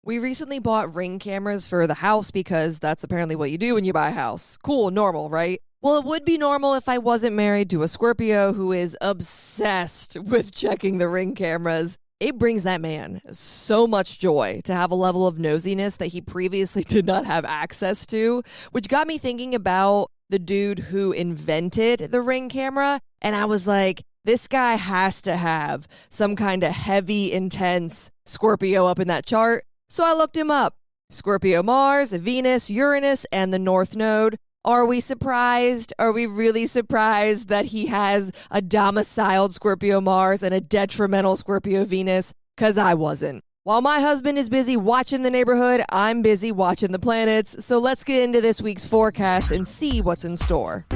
We recently bought Ring cameras for the house because that's apparently what you do when you buy a house. Cool, normal, right? Well, it would be normal if I wasn't married to a Scorpio who is obsessed with checking the Ring cameras. It brings that man so much joy to have a level of nosiness that he previously did not have access to, which got me thinking about the dude who invented the Ring camera. And I was like, this guy has to have some kind of heavy, intense Scorpio up in that chart. So I looked him up. Scorpio Mars, Venus, Uranus, and the North Node. Are we surprised? Are we really surprised that he has a domiciled Scorpio Mars and a detrimental Scorpio Venus? Because I wasn't. While my husband is busy watching the neighborhood, I'm busy watching the planets. So let's get into this week's forecast and see what's in store.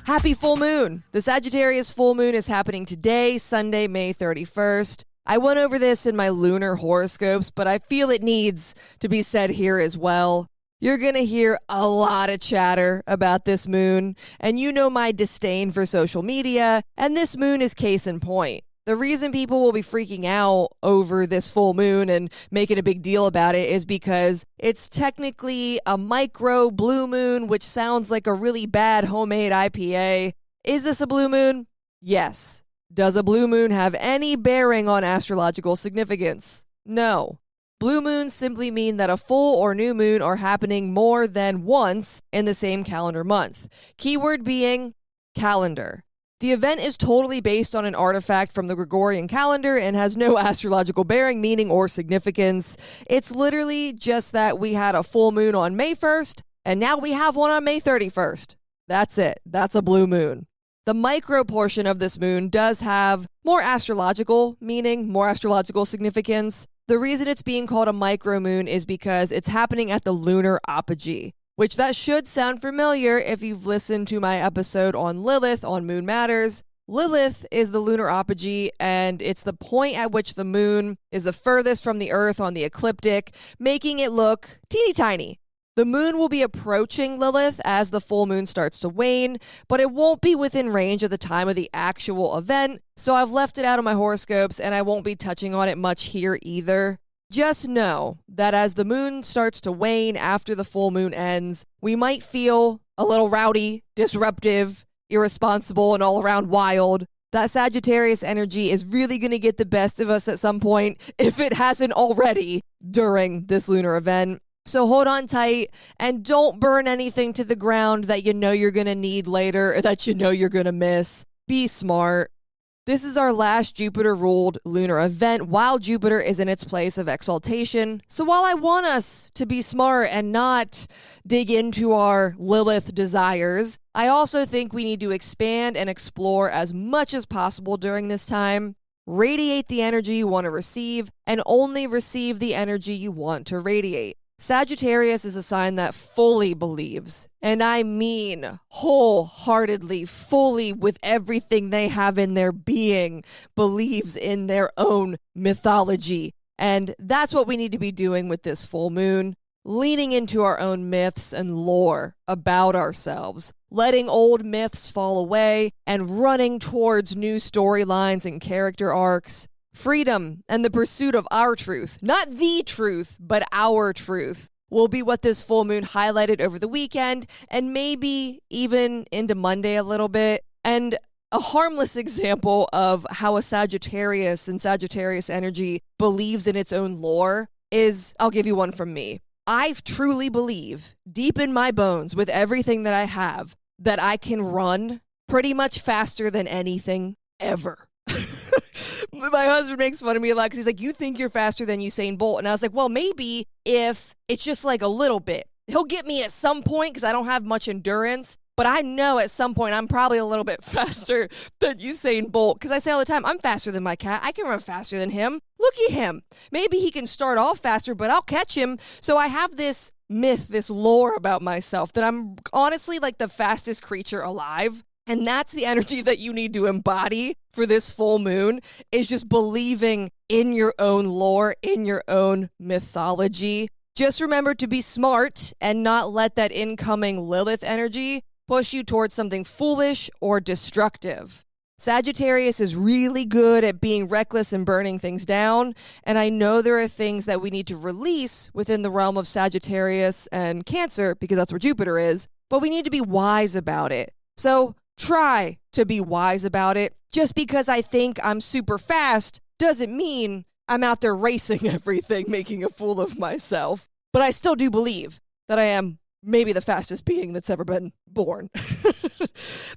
Happy full moon! The Sagittarius full moon is happening today, Sunday, May 31st. I went over this in my lunar horoscopes, but I feel it needs to be said here as well. You're going to hear a lot of chatter about this moon, and you know my disdain for social media, and this moon is case in point. The reason people will be freaking out over this full moon and making a big deal about it is because it's technically a micro blue moon, which sounds like a really bad homemade IPA. Is this a blue moon? Yes. Does a blue moon have any bearing on astrological significance? No. Blue moons simply mean that a full or new moon are happening more than once in the same calendar month. Keyword being calendar. The event is totally based on an artifact from the Gregorian calendar and has no astrological bearing, meaning, or significance. It's literally just that we had a full moon on May 1st, and now we have one on May 31st. That's it. That's a blue moon. The micro portion of this moon does have more astrological meaning, more astrological significance. The reason it's being called a micro moon is because it's happening at the lunar apogee, which that should sound familiar if you've listened to my episode on Lilith on Moon Matters. Lilith is the lunar apogee, and it's the point at which the moon is the furthest from the Earth on the ecliptic, making it look teeny tiny. The moon will be approaching Lilith as the full moon starts to wane, but it won't be within range at the time of the actual event, so I've left it out of my horoscopes and I won't be touching on it much here either. Just know that as the moon starts to wane after the full moon ends, we might feel a little rowdy, disruptive, irresponsible, and all around wild. That Sagittarius energy is really going to get the best of us at some point, if it hasn't already, during this lunar event. So hold on tight and don't burn anything to the ground that you know you're going to need later or that you know you're going to miss. Be smart. This is our last Jupiter-ruled lunar event while Jupiter is in its place of exaltation. So while I want us to be smart and not dig into our Lilith desires, I also think we need to expand and explore as much as possible during this time. Radiate the energy you want to receive and only receive the energy you want to radiate. Sagittarius is a sign that fully believes, and I mean wholeheartedly, fully, with everything they have in their being, believes in their own mythology. And that's what we need to be doing with this full moon, leaning into our own myths and lore about ourselves, letting old myths fall away and running towards new storylines and character arcs. Freedom and the pursuit of our truth, not the truth, but our truth, will be what this full moon highlighted over the weekend and maybe even into Monday a little bit. And a harmless example of how a Sagittarius and Sagittarius energy believes in its own lore is, I'll give you one from me. I truly believe, deep in my bones, with everything that I have, that I can run pretty much faster than anything ever. My husband makes fun of me a lot because he's like, you think you're faster than Usain Bolt. And I was like, well, maybe if it's just like a little bit. He'll get me at some point because I don't have much endurance. But I know at some point I'm probably a little bit faster than Usain Bolt because I say all the time, I'm faster than my cat. I can run faster than him. Look at him. Maybe he can start off faster, but I'll catch him. So I have this myth, this lore about myself that I'm honestly like the fastest creature alive. And that's the energy that you need to embody for this full moon, is just believing in your own lore, in your own mythology. Just remember to be smart and not let that incoming Lilith energy push you towards something foolish or destructive. Sagittarius is really good at being reckless and burning things down, and I know there are things that we need to release within the realm of Sagittarius and Cancer, because that's where Jupiter is, but we need to be wise about it. So try to be wise about it. Just because I think I'm super fast doesn't mean I'm out there racing everything, making a fool of myself. But I still do believe that I am maybe the fastest being that's ever been born.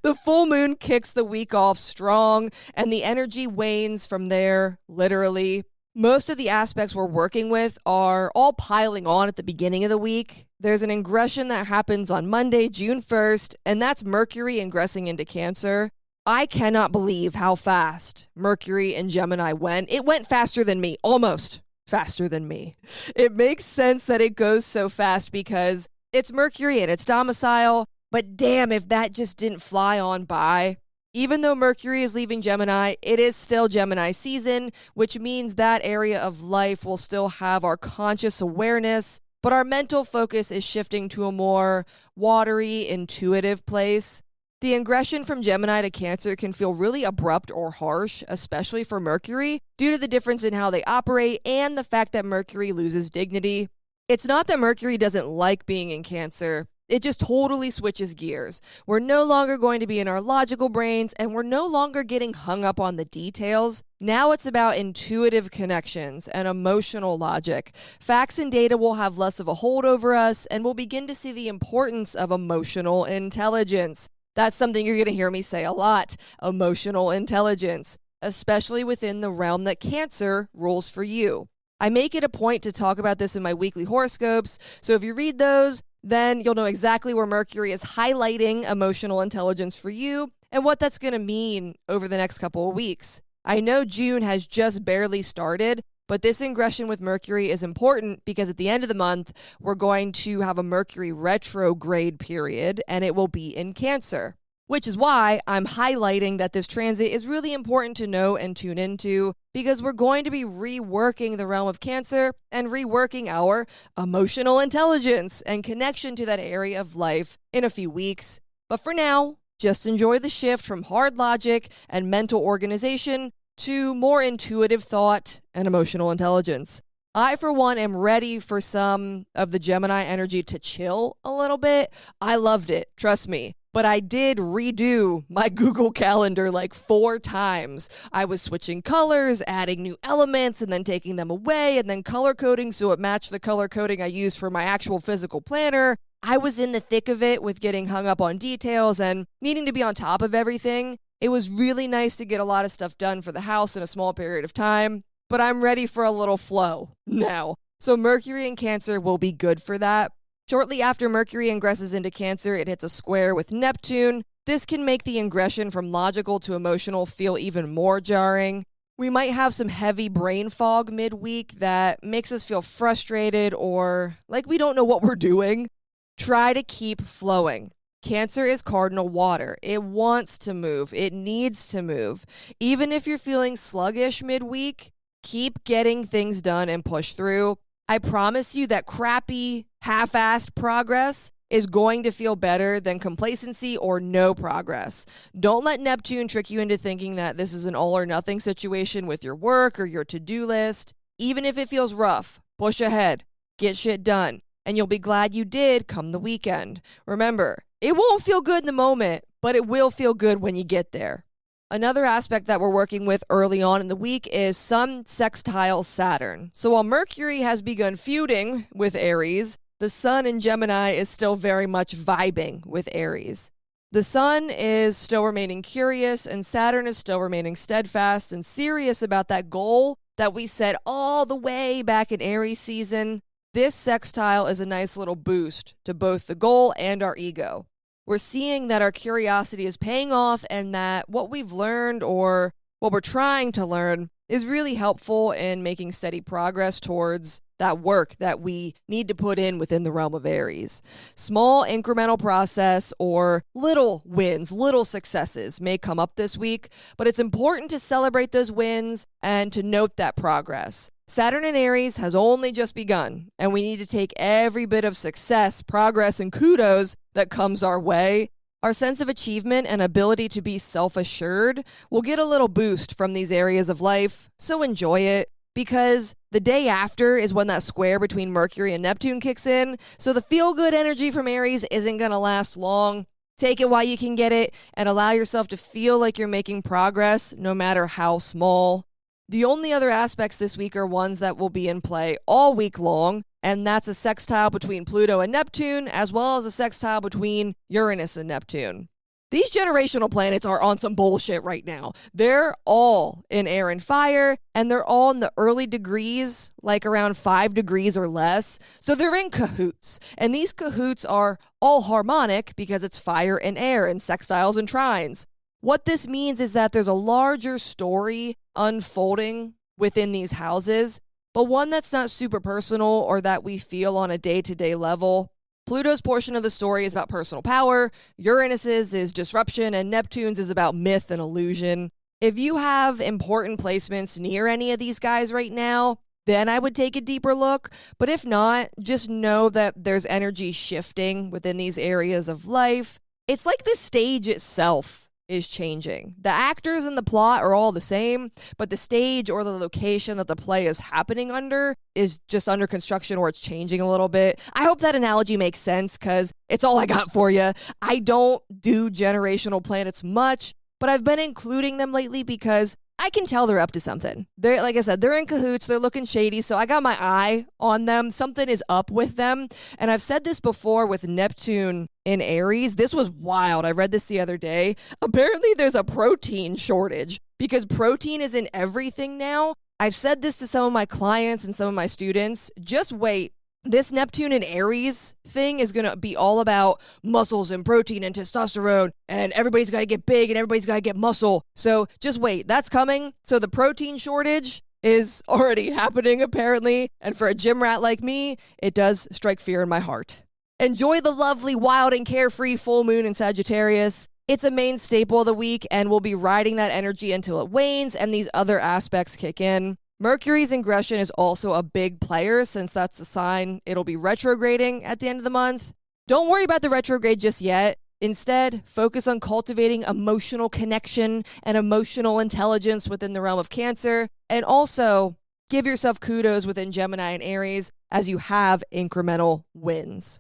The full moon kicks the week off strong, and the energy wanes from there, literally. Most of the aspects we're working with are all piling on at the beginning of the week. There's an ingression that happens on Monday, June 1st, and that's Mercury ingressing into Cancer. I cannot believe how fast Mercury and Gemini went. It went faster than me, almost faster than me. It makes sense that it goes so fast because it's Mercury and its domicile, but damn if that just didn't fly on by. Even though Mercury is leaving Gemini, it is still Gemini season, which means that area of life will still have our conscious awareness, but our mental focus is shifting to a more watery, intuitive place. The ingression from Gemini to Cancer can feel really abrupt or harsh, especially for Mercury, due to the difference in how they operate and the fact that Mercury loses dignity. It's not that Mercury doesn't like being in Cancer. It just totally switches gears. We're no longer going to be in our logical brains, and we're no longer getting hung up on the details. Now it's about intuitive connections and emotional logic. Facts and data will have less of a hold over us, and we'll begin to see the importance of emotional intelligence. That's something you're going to hear me say a lot, emotional intelligence, especially within the realm that Cancer rules for you. I make it a point to talk about this in my weekly horoscopes, so if you read those, then you'll know exactly where Mercury is highlighting emotional intelligence for you and what that's going to mean over the next couple of weeks. I know June has just barely started, but this ingression with Mercury is important because at the end of the month, we're going to have a Mercury retrograde period, and it will be in Cancer, which is why I'm highlighting that this transit is really important to know and tune into, because we're going to be reworking the realm of Cancer and reworking our emotional intelligence and connection to that area of life in a few weeks. But for now, just enjoy the shift from hard logic and mental organization to more intuitive thought and emotional intelligence. I, for one, am ready for some of the Gemini energy to chill a little bit. I loved it, trust me. But I did redo my Google Calendar like 4 times. I was switching colors, adding new elements, and then taking them away, and then color coding so it matched the color coding I used for my actual physical planner. I was in the thick of it with getting hung up on details and needing to be on top of everything. It was really nice to get a lot of stuff done for the house in a small period of time, but I'm ready for a little flow now. So Mercury in Cancer will be good for that. Shortly after Mercury ingresses into Cancer, it hits a square with Neptune. This can make the ingression from logical to emotional feel even more jarring. We might have some heavy brain fog midweek that makes us feel frustrated or like we don't know what we're doing. Try to keep flowing. Cancer is cardinal water. It wants to move. It needs to move. Even if you're feeling sluggish midweek, keep getting things done and push through. I promise you that crappy, half-assed progress is going to feel better than complacency or no progress. Don't let Neptune trick you into thinking that this is an all-or-nothing situation with your work or your to-do list. Even if it feels rough, push ahead, get shit done, and you'll be glad you did come the weekend. Remember, it won't feel good in the moment, but it will feel good when you get there. Another aspect that we're working with early on in the week is Sun sextile Saturn. So while Mercury has begun feuding with Aries, the Sun in Gemini is still very much vibing with Aries. The Sun is still remaining curious, and Saturn is still remaining steadfast and serious about that goal that we set all the way back in Aries season. This sextile is a nice little boost to both the goal and our ego. We're seeing that our curiosity is paying off and that what we've learned or what we're trying to learn is really helpful in making steady progress towards that work that we need to put in within the realm of Aries. Small incremental process or little wins, little successes may come up this week, but it's important to celebrate those wins and to note that progress. Saturn in Aries has only just begun, and we need to take every bit of success, progress, and kudos that comes our way. Our sense of achievement and ability to be self-assured will get a little boost from these areas of life, so enjoy it, because the day after is when that square between Mercury and Neptune kicks in, so the feel-good energy from Aries isn't going to last long. Take it while you can get it, and allow yourself to feel like you're making progress, no matter how small. The only other aspects this week are ones that will be in play all week long, and that's a sextile between Pluto and Neptune, as well as a sextile between Uranus and Neptune. These generational planets are on some bullshit right now. They're all in air and fire, and they're all in the early degrees, like around 5 degrees or less. So they're in cahoots. And these cahoots are all harmonic because it's fire and air and sextiles and trines. What this means is that there's a larger story unfolding within these houses, but one that's not super personal or that we feel on a day-to-day level. Pluto's portion of the story is about personal power, Uranus's is disruption, and Neptune's is about myth and illusion. If you have important placements near any of these guys right now, then I would take a deeper look. But if not, just know that there's energy shifting within these areas of life. It's like the stage itself is changing. The actors and the plot are all the same, but the stage or the location that the play is happening under is just under construction, or it's changing a little bit. I hope that analogy makes sense, because it's all I got for you. I don't do generational planets much, but I've been including them lately because I can tell they're up to something. They're, like I said, they're in cahoots, they're looking shady, so I got my eye on them. Something is up with them. And I've said this before with Neptune in Aries. This was wild. I read this the other day. Apparently there's a protein shortage because protein is in everything now. I've said this to some of my clients and some of my students. Just wait. This Neptune and Aries thing is going to be all about muscles and protein and testosterone, and everybody's got to get big and everybody's got to get muscle. So just wait, that's coming. So the protein shortage is already happening apparently, and for a gym rat like me, it does strike fear in my heart. Enjoy the lovely, wild, and carefree full moon in Sagittarius. It's a main staple of the week, and we'll be riding that energy until it wanes and these other aspects kick in. Mercury's ingression is also a big player, since that's a sign it'll be retrograding at the end of the month. Don't worry about the retrograde just yet. Instead, focus on cultivating emotional connection and emotional intelligence within the realm of Cancer, and also give yourself kudos within Gemini and Aries as you have incremental wins.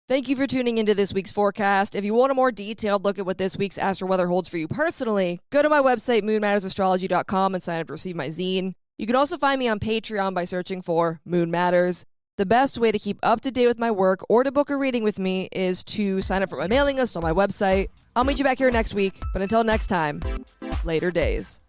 Thank you for tuning into this week's forecast. If you want a more detailed look at what this week's astro weather holds for you personally, go to my website, moonmattersastrology.com, and sign up to receive my zine. You can also find me on Patreon by searching for Moon Matters. The best way to keep up to date with my work or to book a reading with me is to sign up for my mailing list on my website. I'll meet you back here next week, but until next time, later days.